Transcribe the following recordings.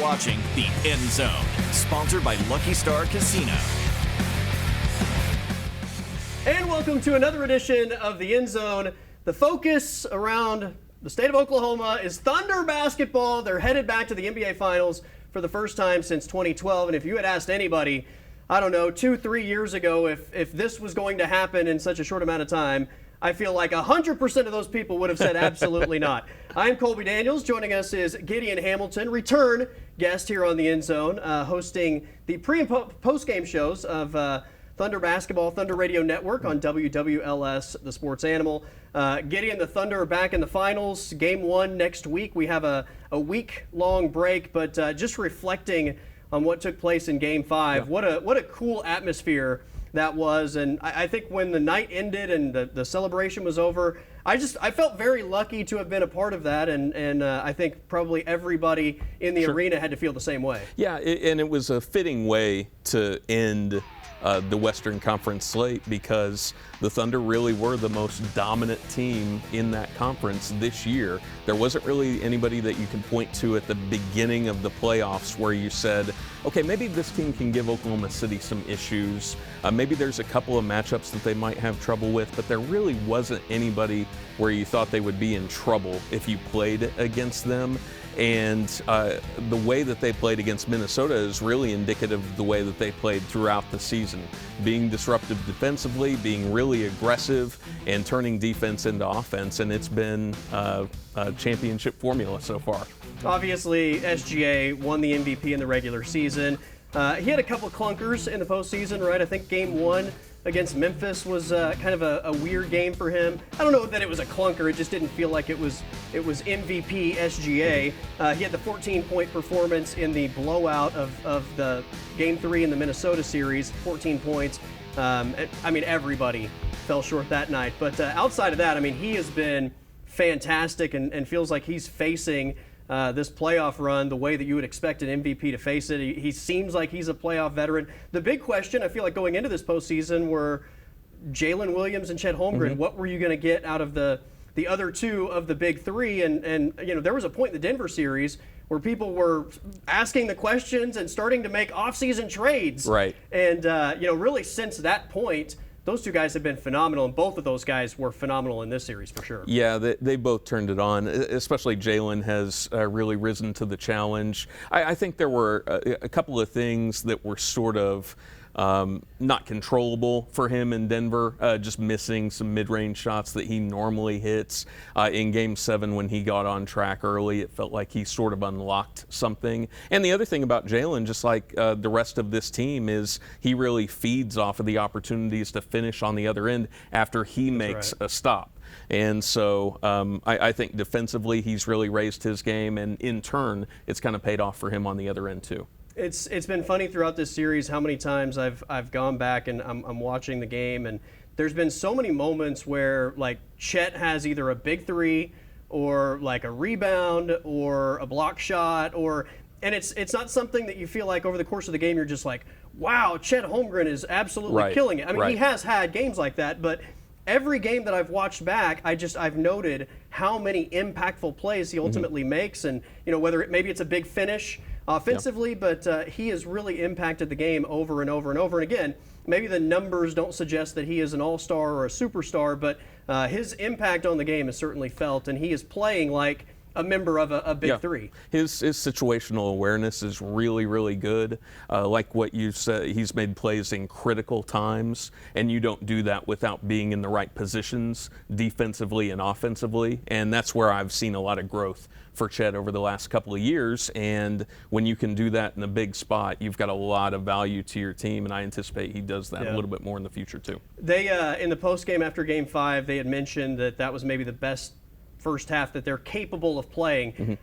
watching The End Zone, sponsored by Lucky Star Casino. And welcome to another edition of The End Zone. The focus around the state of Oklahoma is Thunder basketball. They're headed back to the NBA Finals for the first time since 2012. And if you had asked anybody, I don't know, 2-3 years ago, if this was going to happen in such a short amount of time, I feel like 100% of those people would have said absolutely not. I'm Colby Daniels. Joining us is Gideon Hamilton, return guest here on The End Zone, hosting the pre- and post-game shows of Thunder Basketball, Thunder Radio Network on WWLS, the Sports Animal. Gideon, the Thunder are back in the finals. Game 1 next week. We have a week-long break, but just reflecting on what took place in Game 5. Yeah. What a cool atmosphere that was. And I think when the night ended and the celebration was over, I felt very lucky to have been a part of that, and I think probably everybody in the arena had to feel the same way. Yeah, and it was a fitting way to end the Western Conference slate because the Thunder really were the most dominant team in that conference this year. There wasn't really anybody that you could point to at the beginning of the playoffs where you said, okay, maybe this team can give Oklahoma City some issues. Maybe there's a couple of matchups that they might have trouble with, but there really wasn't anybody where you thought they would be in trouble if you played against them. And the way that they played against Minnesota is really indicative of the way that they played throughout the season. Being disruptive defensively, being really aggressive, and turning defense into offense. And it's been a championship formula so far. Obviously, SGA won the MVP in the regular season. He had a couple of clunkers in the postseason, right? I think Game 1 against Memphis was kind of a weird game for him. I don't know that it was a clunker. It just didn't feel like it was MVP SGA. He had the 14-point performance in the blowout of the Game 3 in the Minnesota series, 14 points. Everybody fell short that night. But outside of that, he has been fantastic and feels like he's facing this playoff run the way that you would expect an MVP to face it. He seems like he's a playoff veteran. The big question, I feel like going into this postseason, were Jalen Williams and Chet Holmgren. What were you going to get out of the other two of the big three? And there was a point in the Denver series where people were asking the questions and starting to make off-season trades. Right. And, really since that point, those two guys have been phenomenal, and both of those guys were phenomenal in this series for sure. Yeah, they both turned it on, especially Jalen has really risen to the challenge. I think there were a couple of things that were sort of not controllable for him in Denver, just missing some mid-range shots that he normally hits. In Game 7 when he got on track early, it felt like he sort of unlocked something. And the other thing about Jalen, just like the rest of this team, is he really feeds off of the opportunities to finish on the other end after he makes a stop. And so I think defensively he's really raised his game, and in turn it's kind of paid off for him on the other end too. It's been funny throughout this series how many times I've gone back and I'm watching the game, and there's been so many moments where like Chet has either a big three or like a rebound or a block shot, and it's not something that you feel like over the course of the game you're just like, wow, Chet Holmgren is absolutely killing it. He has had games like that, but every game that I've watched back, I've noted how many impactful plays he ultimately makes, and whether maybe it's a big finish offensively, but he has really impacted the game over and over and over. And again, maybe the numbers don't suggest that he is an all-star or a superstar, but his impact on the game is certainly felt, and he is playing like a member of a big three. His situational awareness is really, really good. Like what you said, he's made plays in critical times, and you don't do that without being in the right positions defensively and offensively, and that's where I've seen a lot of growth for Chet over the last couple of years. And when you can do that in a big spot, you've got a lot of value to your team, and I anticipate he does that a little bit more in the future too. They in the postgame after Game 5, they had mentioned that was maybe the best first half that they're capable of playing.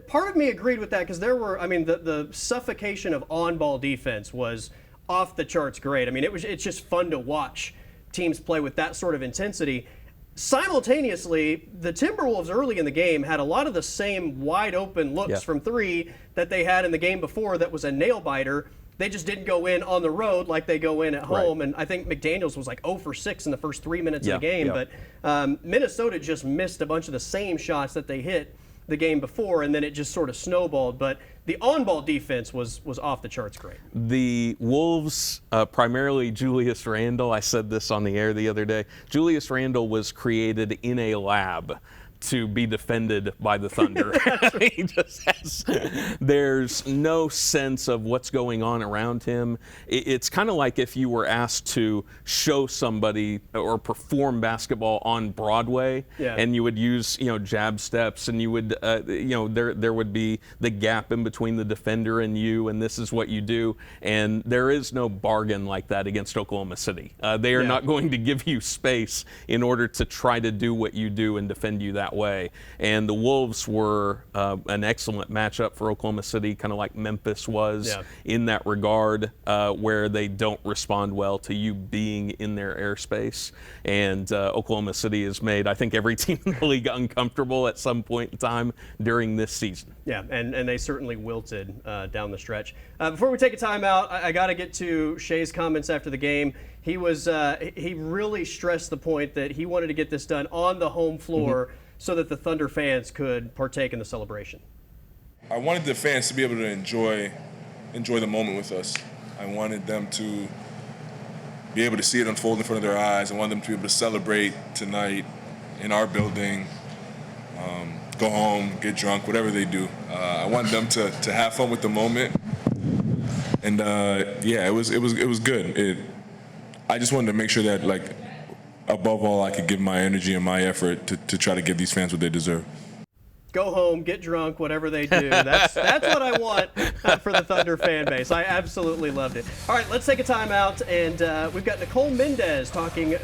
Part of me agreed with that because there were, the suffocation of on-ball defense was off the charts great. It's just fun to watch teams play with that sort of intensity. Simultaneously, the Timberwolves early in the game had a lot of the same wide open looks from three that they had in the game before that was a nail-biter. They just didn't go in on the road like they go in at home. And I think McDaniels was like 0 for 6 in the first 3 minutes of the game. But Minnesota just missed a bunch of the same shots that they hit the game before, and then it just sort of snowballed. But the on-ball defense was off the charts great. The Wolves, primarily Julius Randle, I said this on the air the other day, Julius Randle was created in a lab to be defended by the Thunder. He just has, there's no sense of what's going on around him. It's kind of like if you were asked to show somebody or perform basketball on Broadway, and you would use, jab steps, and you would, there would be the gap in between the defender and you, and this is what you do. And there is no bargain like that against Oklahoma City. They are not going to give you space in order to try to do what you do and defend you that way. And the Wolves were an excellent matchup for Oklahoma City, kind of like Memphis was in that regard, where they don't respond well to you being in their airspace. And Oklahoma City has made, I think, every team in the league uncomfortable at some point in time during this season. Yeah, and they certainly wilted down the stretch. Before we take a timeout, I got to get to Shea's comments after the game. He really stressed the point that he wanted to get this done on the home floor so that the Thunder fans could partake in the celebration. I wanted the fans to be able to enjoy the moment with us. I wanted them to be able to see it unfold in front of their eyes. I wanted them to be able to celebrate tonight in our building, go home, get drunk, whatever they do. I wanted them to have fun with the moment, and it was good. I just wanted to make sure that, like, above all, I could give my energy and my effort to try to give these fans what they deserve. Go home, get drunk, whatever they do. That's what I want for the Thunder fan base. I absolutely loved it. All right, let's take a timeout, and we've got Nicole Mendes talking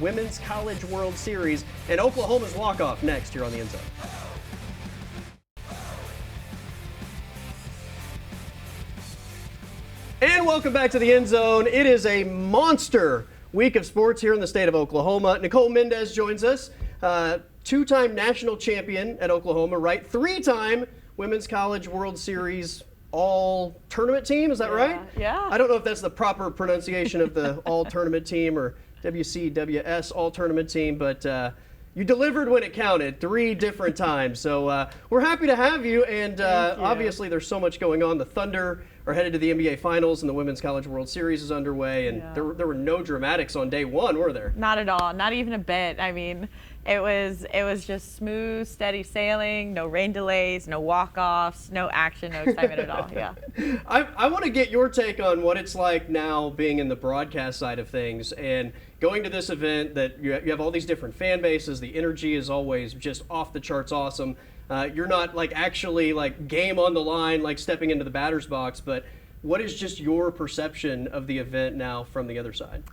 Women's College World Series and Oklahoma's walk-off next here on the End Zone. And welcome back to the End Zone. It is a monster week of sports here in the state of Oklahoma. Nicole Mendes joins us, two-time national champion at Oklahoma, right? Three-time Women's College World Series all-tournament team, is that right? Yeah. I don't know if that's the proper pronunciation of the all-tournament team or WCWS all-tournament team, but you delivered when it counted 3 different times. So we're happy to have you, and obviously there's so much going on. The Thunder are headed to the NBA Finals, and the Women's College World Series is underway, and there were no dramatics on day one, were there? Not at all, not even a bit. I mean, it was just smooth, steady sailing, no rain delays, no walk-offs, no action, no excitement at all. Yeah. I want to get your take on what it's like now being in the broadcast side of things and going to this event that you have all these different fan bases. The energy is always just off the charts awesome. You're not actually game on the line, stepping into the batter's box, but what is just your perception of the event now from the other side?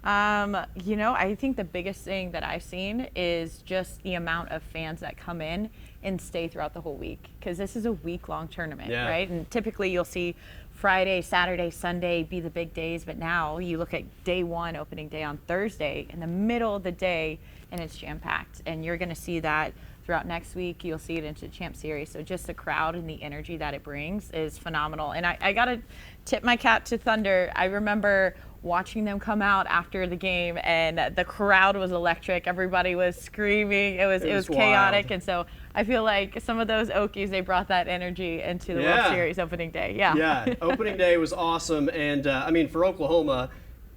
I think the biggest thing that I've seen is just the amount of fans that come in and stay throughout the whole week, because this is a week-long tournament, right? And typically you'll see Friday, Saturday, Sunday be the big days, but now you look at day one, opening day on Thursday, in the middle of the day, and it's jam-packed. And you're going to see that throughout next week. You'll see it into the Champ Series. So just the crowd and the energy that it brings is phenomenal. And I got to tip my cap to Thunder. I remember watching them come out after the game, and the crowd was electric. Everybody was screaming. It was chaotic. Wild. And so I feel like some of those Okies, they brought that energy into the World Series opening day. Yeah, opening day was awesome. And for Oklahoma,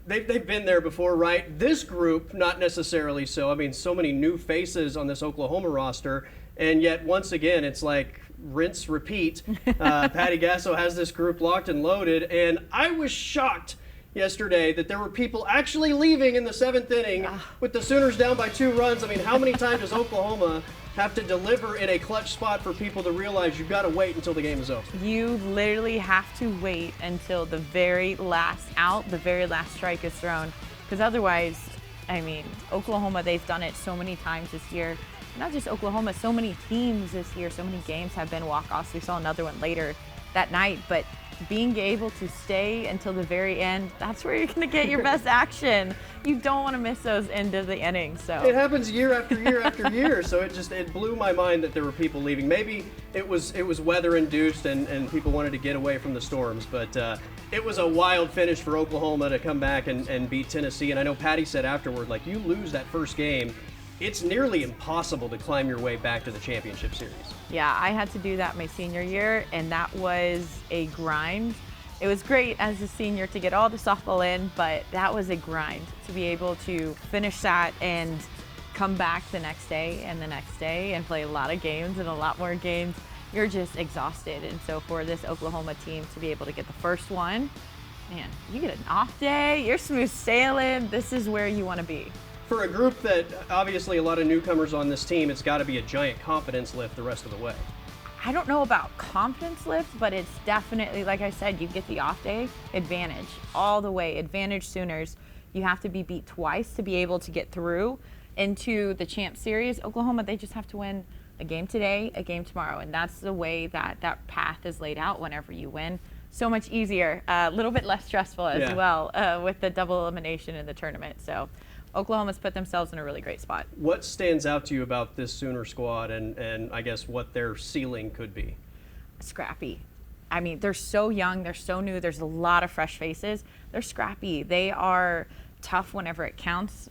they've been there before, right? This group, not necessarily so. So many new faces on this Oklahoma roster, and yet once again, it's like rinse, repeat. Patty Gasso has this group locked and loaded, and I was shocked yesterday that there were people actually leaving in the 7th inning with the Sooners down by 2 runs. How many times does Oklahoma have to deliver in a clutch spot for people to realize you've got to wait until the game is over? You literally have to wait until the very last out, the very last strike is thrown, because otherwise, Oklahoma, they've done it so many times this year. Not just Oklahoma, so many teams this year, so many games have been walk-offs. We saw another one later that night, but being able to stay until the very end, that's where you're going to get your best action. You don't want to miss those end of the innings. So it happens year after year after year. So it blew my mind that there were people leaving. Maybe it was weather induced and people wanted to get away from the storms, but it was a wild finish for Oklahoma to come back and beat Tennessee. And I know Patty said afterward, you lose that first game, it's nearly impossible to climb your way back to the championship series. Yeah, I had to do that my senior year, and that was a grind. It was great as a senior to get all the softball in, but that was a grind to be able to finish that and come back the next day and the next day and play a lot of games and a lot more games. You're just exhausted. And so for this Oklahoma team to be able to get the first one, man, you get an off day, you're smooth sailing. This is where you want to be. For a group that obviously a lot of newcomers on this team, it's got to be a giant confidence lift the rest of the way. I don't know about confidence lift, but it's definitely, like I said, you get the off day advantage all the way. Advantage Sooners. You have to be beat twice to be able to get through into the Champ Series. Oklahoma, they just have to win a game today, a game tomorrow, and that's the way that path is laid out whenever you win. So much easier, a little bit less stressful as well with the double elimination in the tournament. So Oklahoma's put themselves in a really great spot. What stands out to you about this Sooner squad and I guess what their ceiling could be? Scrappy. I mean, they're so young, they're so new, there's a lot of fresh faces. They're scrappy. They are tough whenever it counts.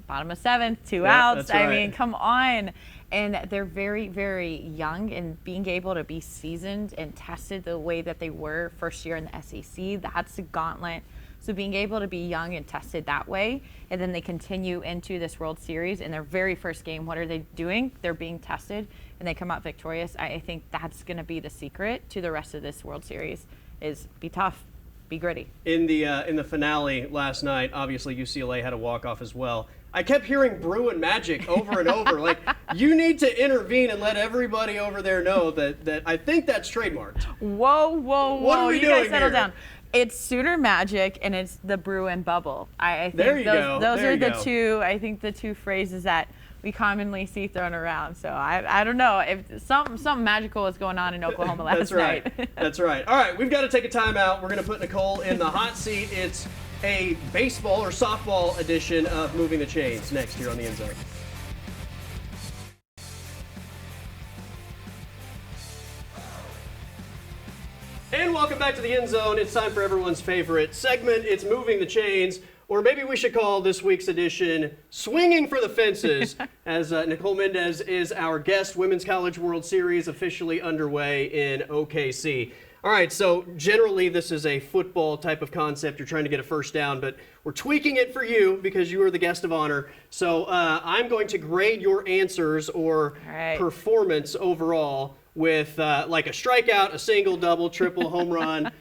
Bottom of seventh, two outs. Right. I mean, come on. And they're very, very young, and being able to be seasoned and tested the way that they were first year in the SEC, that's a gauntlet. So being able to be young and tested that way, and then they continue into this World Series in their very first game, what are they doing? They're being tested, and they come out victorious. I think that's going to be the secret to the rest of this World Series, is be tough, be gritty. In the finale last night, obviously UCLA had a walk-off as well. I kept hearing Bruin Magic over and over. Like, you need to intervene and let everybody over there know that I think that's trademarked. Whoa. What are we you doing guys settle here? down. It's Sooner Magic and it's the Bruin Bubble. I think There you go. those There are you the go. two, I think the two phrases that we commonly see thrown around. So I don't know if something magical was going on in Oklahoma last That's right. night. That's right. All right, we've got to take a timeout. We're going to put Nicole in the hot seat. It's a baseball or softball edition of Moving the Chains next here on the End Zone. And welcome back to the End Zone. It's time for everyone's favorite segment. It's Moving the Chains, or maybe we should call this week's edition Swinging for the Fences, as Nicole Mendez is our guest. Women's College World Series officially underway in OKC. All right, so generally this is a football type of concept. You're trying to get a first down, but we're tweaking it for you because you are the guest of honor. So I'm going to grade your answers or performance overall with like a strikeout, a single, double, triple, home run,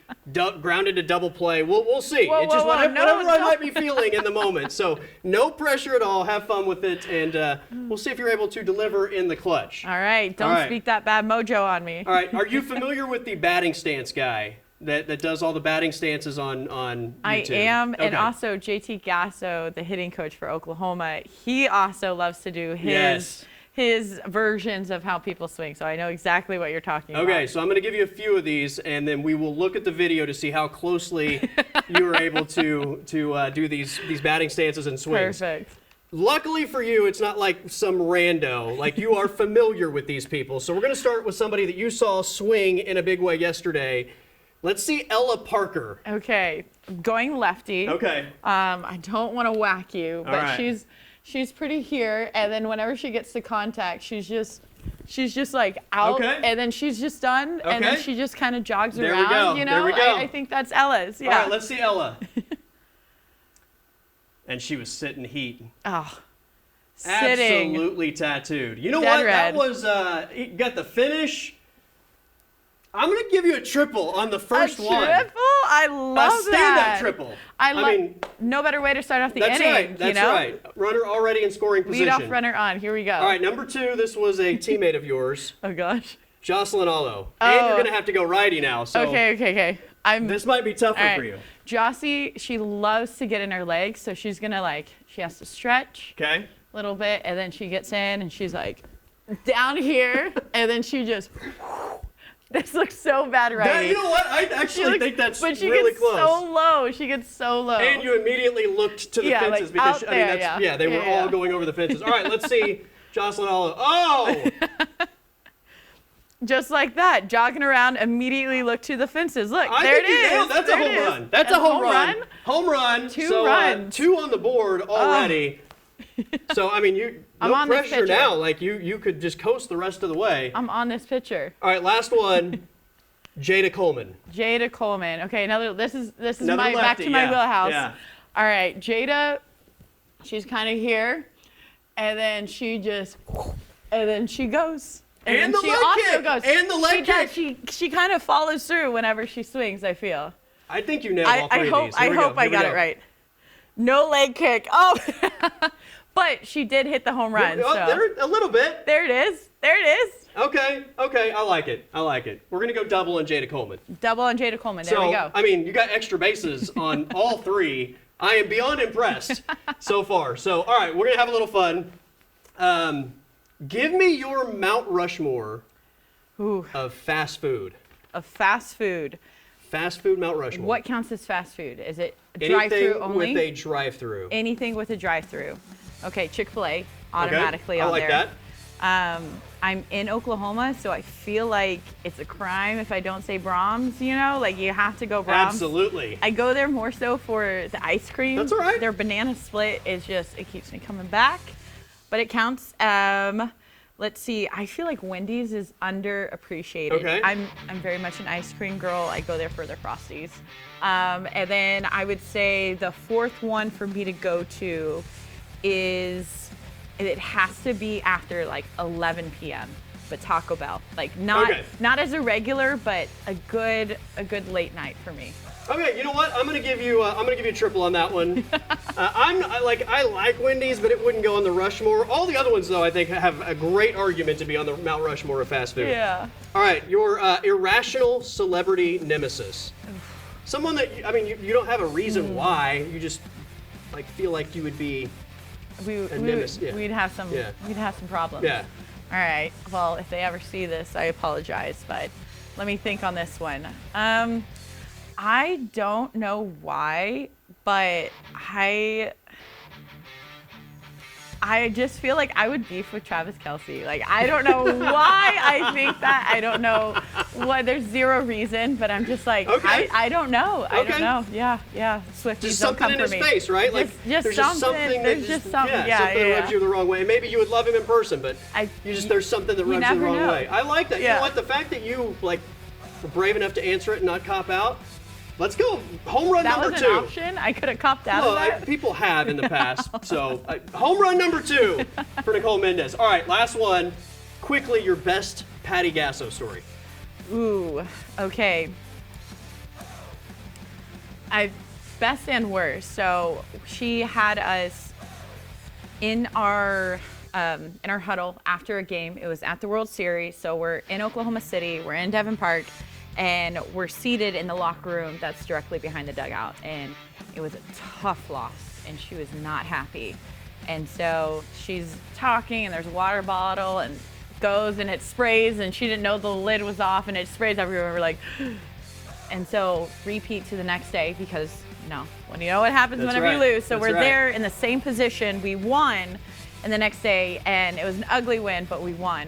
grounded to double play. We'll see. It's just whatever I might be feeling in the moment. So no pressure at all. Have fun with it, and we'll see if you're able to deliver in the clutch. All right, don't speak that bad mojo on me. All right, are you familiar with the batting stance guy that does all the batting stances on YouTube? I am, Okay. and also JT Gasso, the hitting coach for Oklahoma, he also loves to do his versions of how people swing, so I know exactly what you're talking about. Okay, so I'm going to give you a few of these, and then we will look at the video to see how closely you are able to do these batting stances and swings. Perfect. Luckily for you, it's not like some rando. Like, you are familiar with these people. So we're going to start with somebody that you saw swing in a big way yesterday. Let's see Ella Parker. Okay, going lefty. Okay. I don't want to whack you, but right. she's pretty here, and then whenever she gets to contact, she's just like out, and then she's just done, and then she just kind of jogs around. We go. You know, there we go. I think that's Ella's. Yeah. All right, let's see Ella. And she was sitting heat. Oh, sitting. Absolutely tattooed. You know Dead what? red. That was you got the finish. I'm gonna give you a triple on the first one. A triple? I love a stand-up triple. I mean, no better way to start off the that's inning. Right. That's you know? right. Runner already in scoring position. Lead off runner on. Here we go. All right, number 2. This was a teammate of yours. Oh gosh. Jocelyn Allo. And you're gonna have to go righty now. So Okay. This might be tougher for you. Jossie, she loves to get in her legs, so she's gonna she has to stretch. Okay. A little bit, and then she gets in, and she's like down here, and then she just. This looks so bad right. You know what? I actually think that's but she really gets close. so low. She gets so low. And you immediately looked to the fences because out there, they were all going over the fences. All right, let's see Jocelyn Allo. Oh! Just like that, jogging around, immediately look to the fences. Look, there it is. That's a home run. That's a home run. Home run. Two runs. 2 on the board already. So, I mean, I'm no on this pressure picture. now. Like you could just coast the rest of the way. I'm on this picture. All right, last one. Jada Coleman. Jada Coleman. Okay, this is Another my back lefty, to my yeah, wheelhouse. yeah. All right, Jada, she's kind of here, and then she just, and then she goes. And then the she leg also kick. goes. And the leg kick. She kind of follows through whenever she swings, I feel. I think you nailed all three of these. I hope I got it right. No leg kick. Oh, but she did hit the home run. Oh, so. there, a little bit. There it is. There it is. Okay, I like it. We're going to go double on Jada Coleman. Double on Jada Coleman. There we go. I mean, you got extra bases on all three. I am beyond impressed so far. So, all right, we're going to have a little fun. Give me your Mount Rushmore of fast food. Of fast food. Fast food Mount Rushmore. What counts as fast food? Is it drive-through only? Anything with a drive-through. Anything with a drive-through. Okay, Chick-fil-A automatically on there. I like that. I'm in Oklahoma, so I feel like it's a crime if I don't say Brahms, you know? Like, you have to go Brahms. Absolutely. I go there more so for the ice cream. That's all right. Their banana split is just, it keeps me coming back. But it counts. Let's see. I feel like Wendy's is underappreciated. Okay. I'm very much an ice cream girl. I go there for their Frosties. And then I would say the fourth one for me to go to is, it has to be after like 11 p.m. But Taco Bell, like not as a regular, but a good late night for me. Okay, you know what? I'm gonna give you a triple on that one. I like Wendy's, but it wouldn't go on the Rushmore. All the other ones, though, I think have a great argument to be on the Mount Rushmore of fast food. Yeah. All right, your irrational celebrity nemesis. Someone that you don't have a reason why. You just like feel like you would be a nemesis. Yeah. We'd have some problems. Yeah. All right. Well, if they ever see this, I apologize, but let me think on this one. I don't know why, but I just feel like I would beef with Travis Kelce. Like, I don't know why I think that. I don't know what. There's zero reason, but I'm just like, I don't know. I don't know. Yeah. Swifties Just don't come something in for his me. face, right? Like just there's something. something There's just something. something that rubs you the wrong way. Maybe you would love him in person, but there's something that rubs you the never wrong know. way. I like that. Yeah. You know what? The fact that you were brave enough to answer it and not cop out. Let's go. Home run number 2. That was an option. I could have copped out of that. People have in the past. So, home run number 2 for Nicole Mendez. All right, last one. Quickly, your best Patty Gasso story. Ooh, okay. Best and worst. So she had us in our huddle after a game. It was at the World Series. So we're in Oklahoma City. We're in Devon Park. And we're seated in the locker room that's directly behind the dugout. And it was a tough loss, and she was not happy. And so she's talking, and there's a water bottle, and goes, and it sprays, and she didn't know the lid was off, and it sprays everywhere. We're like, and so repeat to the next day, because when you know what happens whenever you lose. So we're there in the same position. We won, and the next day, and it was an ugly win, but we won.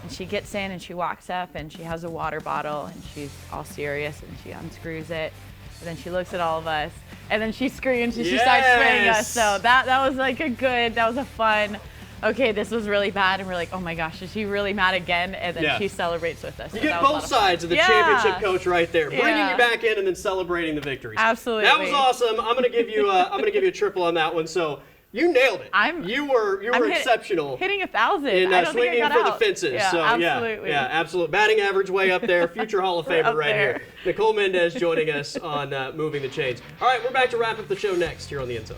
And she gets in and she walks up and she has a water bottle and she's all serious and she unscrews it. And then she looks at all of us and then she screams and she starts spraying us. So that was like that was a fun, okay, this was really bad. And we're like, oh my gosh, is she really mad again? And then she celebrates with us. You get both sides of the championship coach right there, bringing you back in and then celebrating the victories. Absolutely. That was awesome. I'm gonna give you a triple on that one. So you nailed it. You were exceptional. Hitting 1,000. In swinging for the fences. Yeah, so absolutely. Absolute batting average way up there. Future Hall of Famer right here. Nicole Mendez joining us on Moving the Chains. All right, we're back to wrap up the show next here on the End Zone.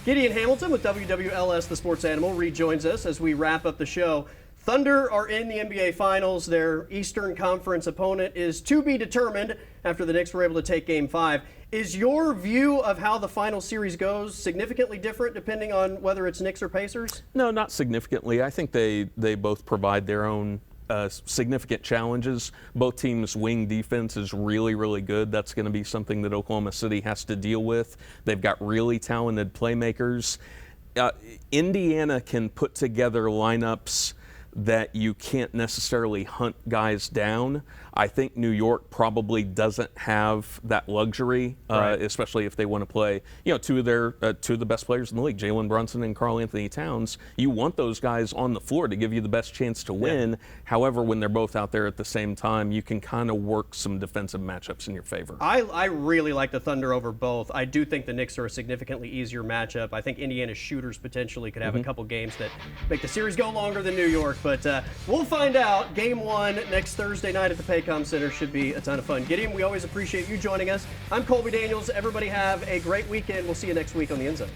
Gideon Hamilton with WWLS The Sports Animal rejoins us as we wrap up the show. Thunder are in the NBA Finals. Their Eastern Conference opponent is to be determined after the Knicks were able to take Game 5. Is your view of how the final series goes significantly different depending on whether it's Knicks or Pacers? No, not significantly. I think they both provide their own significant challenges. Both teams' wing defense is really, really good. That's going to be something that Oklahoma City has to deal with. They've got really talented playmakers. Indiana can put together lineups that you can't necessarily hunt guys down. I think New York probably doesn't have that luxury, especially if they want to play, two of the best players in the league, Jalen Brunson and Karl Anthony Towns. You want those guys on the floor to give you the best chance to win. Yeah. However, when they're both out there at the same time, you can kind of work some defensive matchups in your favor. I really like the Thunder over both. I do think the Knicks are a significantly easier matchup. I think Indiana's shooters potentially could have a couple games that make the series go longer than New York, but we'll find out. Game 1 next Thursday night at the Paycom Center should be a ton of fun. Gideon, we always appreciate you joining us. I'm Colby Daniels. Everybody have a great weekend. We'll see you next week on the End Zone.